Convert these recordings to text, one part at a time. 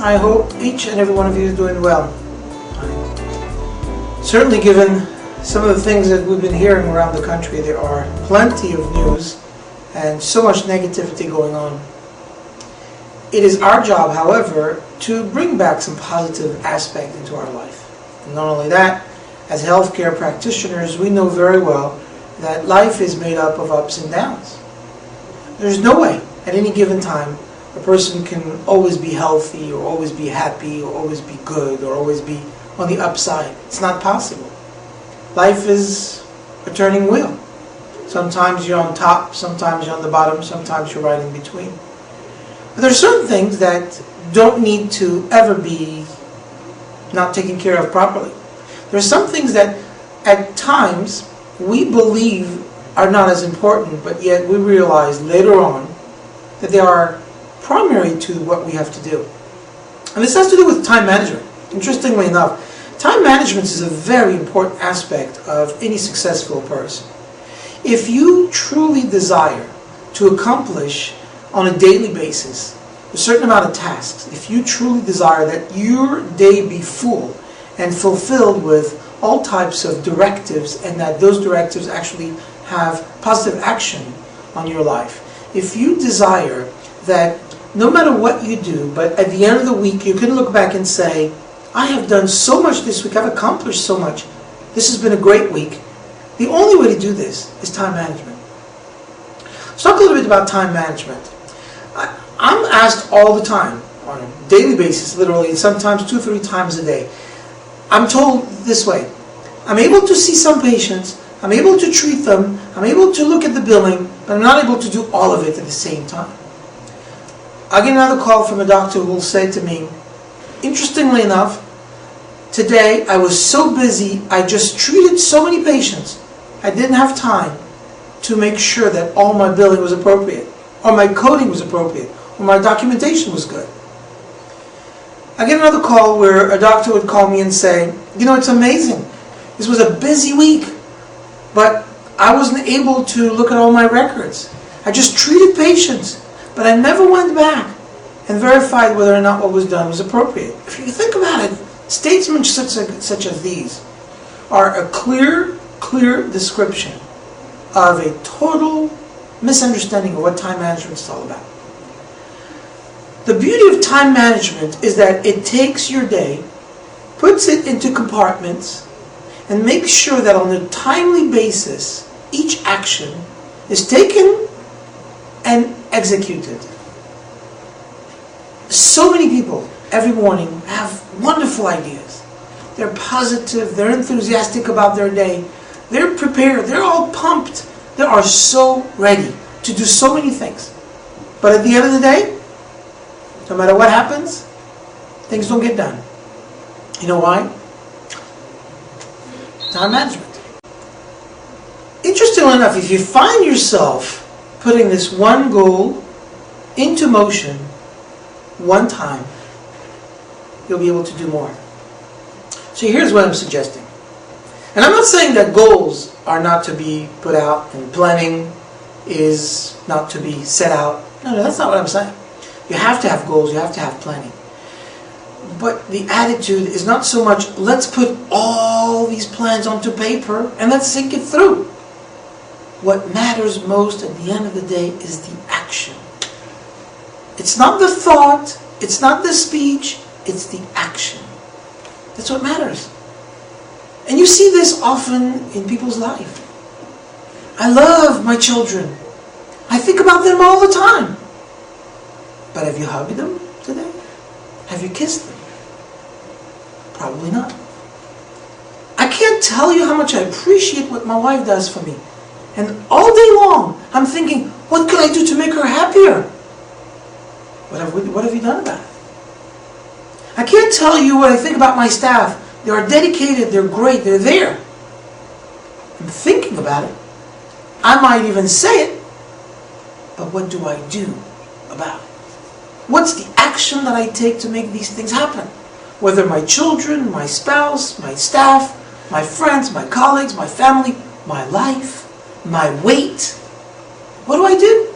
I hope each and every one of you is doing well. Certainly, given some of the things that we've been hearing around the country, there are plenty of news and so much negativity going on. It is our job, however, to bring back some positive aspect into our life. And not only that, as healthcare practitioners, we know very well that life is made up of ups and downs. There's no way at any given time a person can always be healthy or always be happy or always be good or always be on the upside. It's not possible. Life is a turning wheel. Sometimes you're on top, sometimes you're on the bottom, sometimes you're right in between. But there are certain things that don't need to ever be not taken care of properly. There are some things that at times we believe are not as important, but yet we realize later on that they are primary to what we have to do. And this has to do with time management. Interestingly enough, time management is a very important aspect of any successful person. If you truly desire to accomplish on a daily basis a certain amount of tasks, if you truly desire that your day be full and fulfilled with all types of directives and that those directives actually have positive action on your life, if you desire that no matter what you do, but at the end of the week you can look back and say, I have done so much this week, I've accomplished so much, this has been a great week. The only way to do this is time management. Let's talk a little bit about time management. I'm asked all the time, on a daily basis, literally, and sometimes 2-3 times a day. I'm told this way, I'm able to see some patients, I'm able to treat them, I'm able to look at the billing, but I'm not able to do all of it at the same time. I get another call from a doctor who will say to me, interestingly enough, today I was so busy, I just treated so many patients, I didn't have time to make sure that all my billing was appropriate, or my coding was appropriate, or my documentation was good. I get another call where a doctor would call me and say, you know, it's amazing. This was a busy week, but I wasn't able to look at all my records. I just treated patients, but I never went back and verified whether or not what was done was appropriate. If you think about it, statements such as these are a clear description of a total misunderstanding of what time management is all about. The beauty of time management is that it takes your day, puts it into compartments, and makes sure that on a timely basis, each action is taken and executed. So many people every morning have wonderful ideas. They're positive, they're enthusiastic about their day, they're prepared, they're all pumped, they are so ready to do so many things. But at the end of the day, no matter what happens, things don't get done. You know why? Time management. Interestingly enough, if you find yourself putting this one goal into motion one time, you'll be able to do more. So here's what I'm suggesting. And I'm not saying that goals are not to be put out and planning is not to be set out. No, that's not what I'm saying. You have to have goals, you have to have planning. But the attitude is not so much, let's put all these plans onto paper and let's think it through. What matters most at the end of the day is the action. It's not the thought, it's not the speech, it's the action. That's what matters. And you see this often in people's life. I love my children. I think about them all the time. But have you hugged them today? Have you kissed them? Probably not. I can't tell you how much I appreciate what my wife does for me. And all day long, I'm thinking, what could I do to make her happier? What have you done about it? I can't tell you what I think about my staff. They are dedicated, they're great, they're there. I'm thinking about it. I might even say it. But what do I do about it? What's the action that I take to make these things happen? Whether my children, my spouse, my staff, my friends, my colleagues, my family, my life, my weight. What do I do?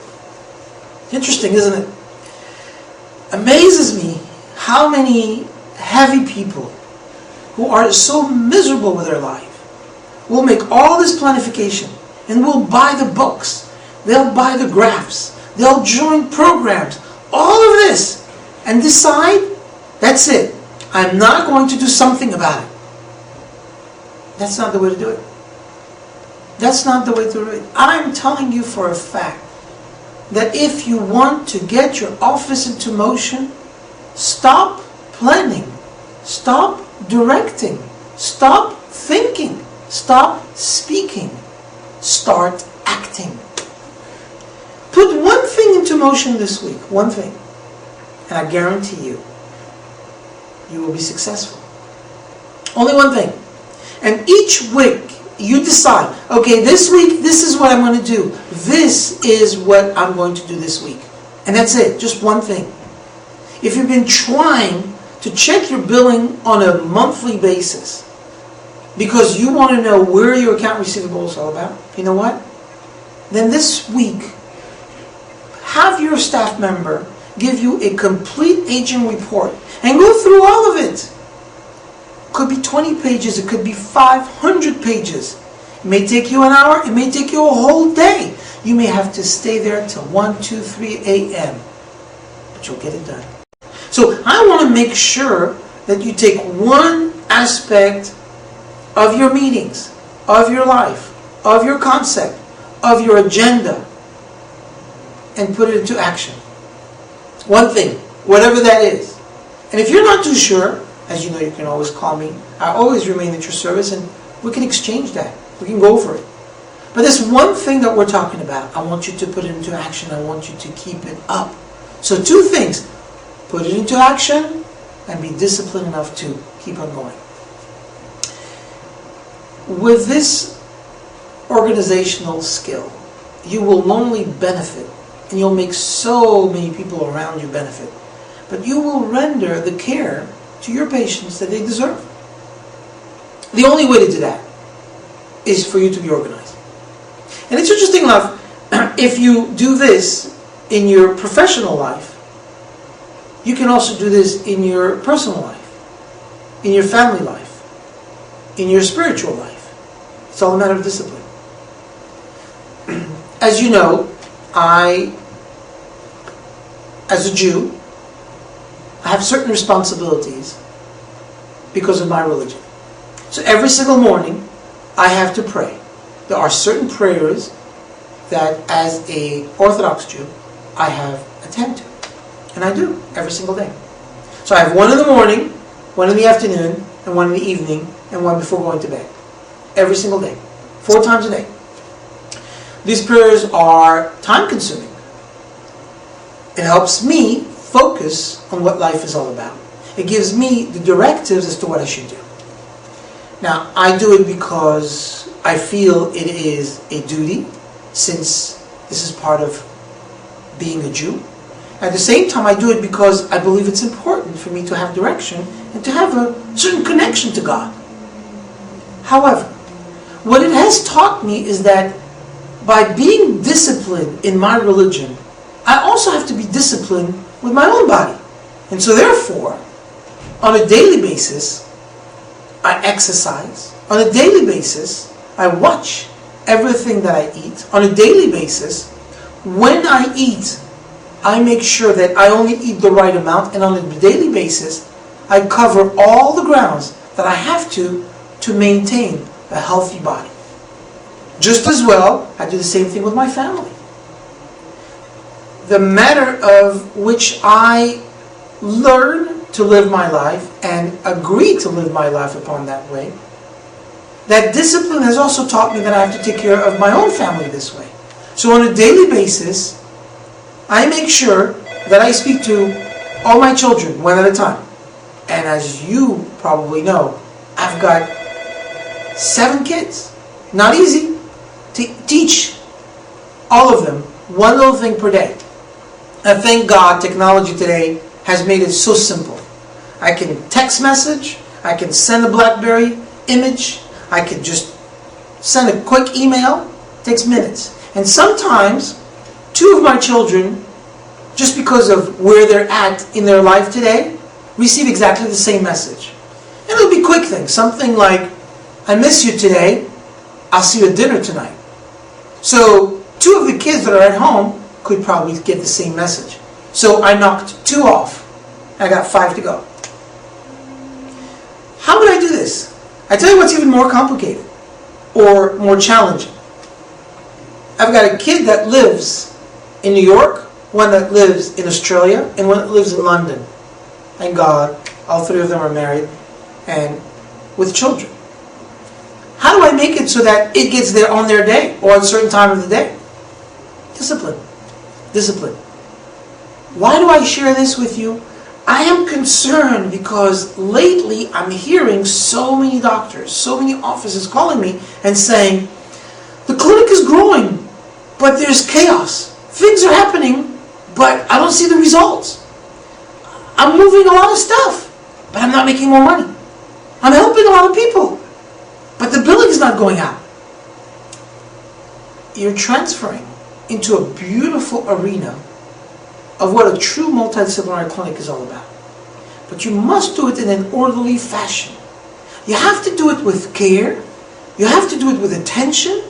Interesting, isn't it? Amazes me how many heavy people who are so miserable with their life will make all this planification and will buy the books, they'll buy the graphs, they'll join programs, all of this, and decide, that's it, I'm not going to do something about it. That's not the way to do it. That's not the way to do it. I'm telling you for a fact that if you want to get your office into motion, stop planning, stop directing, stop thinking, stop speaking, start acting. Put one thing into motion this week, one thing, and I guarantee you, you will be successful. Only one thing. And each week, you decide, okay, this week, this is what I'm going to do. This is what I'm going to do this week. And that's it, just one thing. If you've been trying to check your billing on a monthly basis because you want to know where your account receivable is all about, you know what? Then this week, have your staff member give you a complete aging report and go through all of it. It could be 20 pages, it could be 500 pages. It may take you an hour, it may take you a whole day. You may have to stay there till 1, 2, 3 a.m. But you'll get it done. So I want to make sure that you take one aspect of your meetings, of your life, of your concept, of your agenda, and put it into action. One thing, whatever that is. And if you're not too sure, as you know, you can always call me. I always remain at your service, and we can exchange that. We can go over it. But this one thing that we're talking about, I want you to put it into action. I want you to keep it up. So two things. Put it into action and be disciplined enough to keep on going. With this organizational skill, you will not only benefit, and you'll make so many people around you benefit, but you will render the care to your patients that they deserve. The only way to do that is for you to be organized. And it's interesting enough, if you do this in your professional life, you can also do this in your personal life, in your family life, in your spiritual life. It's all a matter of discipline. As you know, as a Jew, I have certain responsibilities because of my religion. So every single morning, I have to pray. There are certain prayers that, as an Orthodox Jew, I have attend to. And I do, every single day. So I have one in the morning, one in the afternoon, and one in the evening, and one before going to bed. Every single day. 4 times a day. These prayers are time-consuming. It helps me focus on what life is all about. It gives me the directives as to what I should do. Now, I do it because I feel it is a duty, since this is part of being a Jew. At the same time, I do it because I believe it's important for me to have direction and to have a certain connection to God. However, what it has taught me is that by being disciplined in my religion, I also have to be disciplined with my own body. And so therefore, on a daily basis, I exercise. On a daily basis, I watch everything that I eat. On a daily basis, when I eat, I make sure that I only eat the right amount, and on a daily basis, I cover all the grounds that I have to maintain a healthy body. Just as well, I do the same thing with my family. The manner of which I learn to live my life and agree to live my life upon that way, that discipline has also taught me that I have to take care of my own family this way. So on a daily basis, I make sure that I speak to all my children one at a time. And as you probably know, I've got 7 kids. Not easy to teach all of them one little thing per day. And thank God technology today has made it so simple. I can text message, I can send a BlackBerry image, I can just send a quick email. It takes minutes. And sometimes 2 of my children, just because of where they're at in their life today, receive exactly the same message. And it'll be quick things, something like, I miss you today, I'll see you at dinner tonight. So 2 of the kids that are at home could probably get the same message. So I knocked 2 off. I got 5 to go. How would I do this? I tell you what's even more complicated or more challenging. I've got a kid that lives in New York, one that lives in Australia, and one that lives in London. Thank God, all 3 of them are married and with children. How do I make it so that it gets there on their day or at a certain time of the day? Discipline. Discipline. Why do I share this with you? I am concerned because lately I'm hearing so many doctors, so many offices calling me and saying, the clinic is growing, but there's chaos. Things are happening, but I don't see the results. I'm moving a lot of stuff, but I'm not making more money. I'm helping a lot of people, but the billing is not going out. You're transferring into a beautiful arena of what a true multidisciplinary clinic is all about. But you must do it in an orderly fashion. You have to do it with care. You have to do it with attention.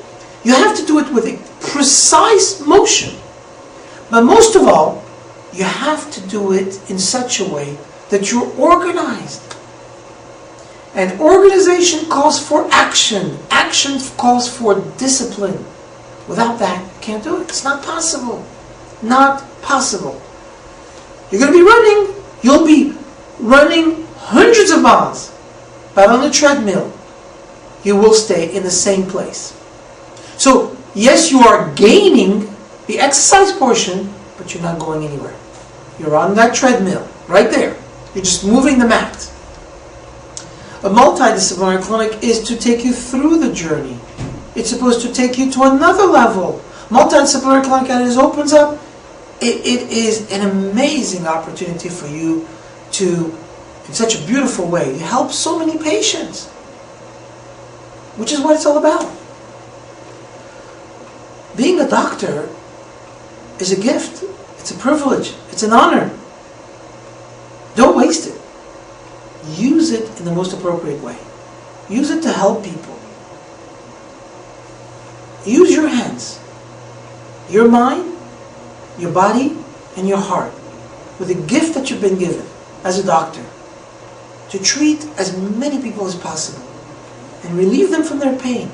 You have to do it with a precise motion. But most of all, you have to do it in such a way that you're organized. And organization calls for action. Action calls for discipline. Without that, you can't do it. It's not possible. Not possible. You're going to be running. You'll be running hundreds of miles. But on the treadmill, you will stay in the same place. So, yes, you are gaining the exercise portion, but you're not going anywhere. You're on that treadmill, right there. You're just moving the mat. A multidisciplinary clinic is to take you through the journey. It's supposed to take you to another level. Multidisciplinary clinic, as it opens up, it is an amazing opportunity for you to, in such a beautiful way, help so many patients. Which is what it's all about. Being a doctor is a gift. It's a privilege. It's an honor. Don't waste it. Use it in the most appropriate way. Use it to help people. Use your hands, your mind, your body, and your heart with the gift that you've been given as a doctor to treat as many people as possible and relieve them from their pain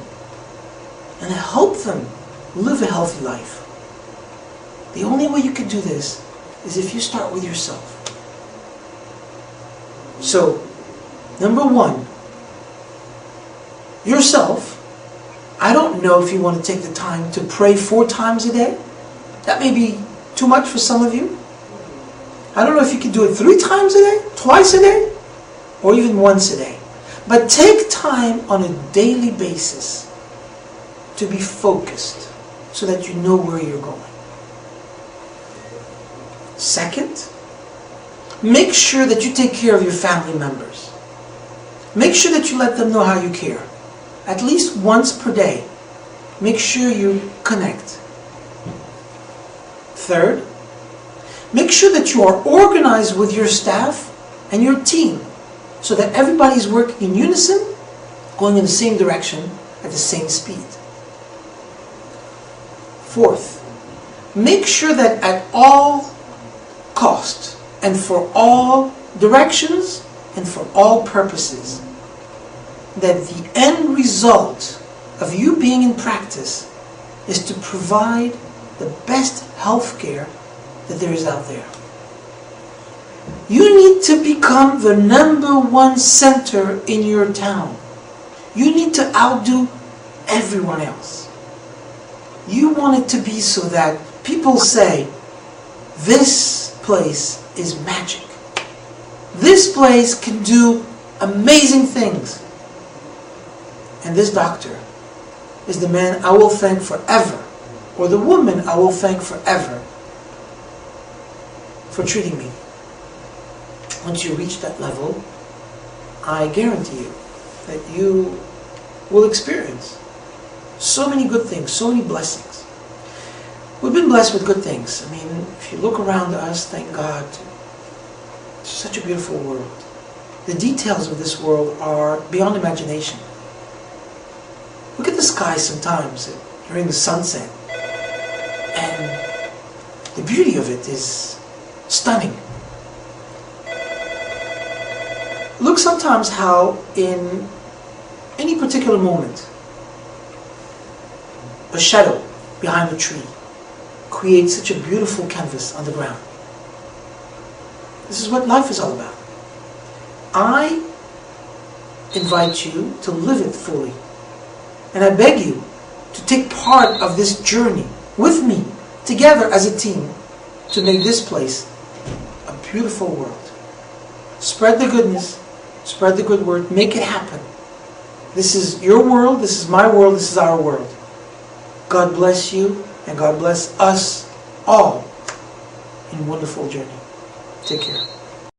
and help them live a healthy life. The only way you can do this is if you start with yourself. So, number 1, yourself. I don't know if you want to take the time to pray 4 times a day. That may be too much for some of you. I don't know if you can do it 3 times a day, twice a day, or even once a day. But take time on a daily basis to be focused so that you know where you're going. Second, make sure that you take care of your family members. Make sure that you let them know how you care. At least once per day. Make sure you connect. Third, make sure that you are organized with your staff and your team so that everybody's working in unison, going in the same direction at the same speed. Fourth, make sure that at all costs and for all directions and for all purposes, that the end result of you being in practice is to provide the best health care that there is out there. You need to become the number 1 center in your town. You need to outdo everyone else. You want it to be so that people say, this place is magic. This place can do amazing things. And this doctor is the man I will thank forever, or the woman I will thank forever for treating me. Once you reach that level, I guarantee you that you will experience so many good things, so many blessings. We've been blessed with good things. I mean, if you look around us, thank God. It's such a beautiful world. The details of this world are beyond imagination. Look at the sky sometimes during the sunset, and the beauty of it is stunning. Look sometimes how in any particular moment a shadow behind a tree creates such a beautiful canvas on the ground. This is what life is all about. I invite you to live it fully. And I beg you to take part of this journey with me, together as a team, to make this place a beautiful world. Spread the goodness, spread the good word, make it happen. This is your world, this is my world, this is our world. God bless you, and God bless us all in a wonderful journey. Take care.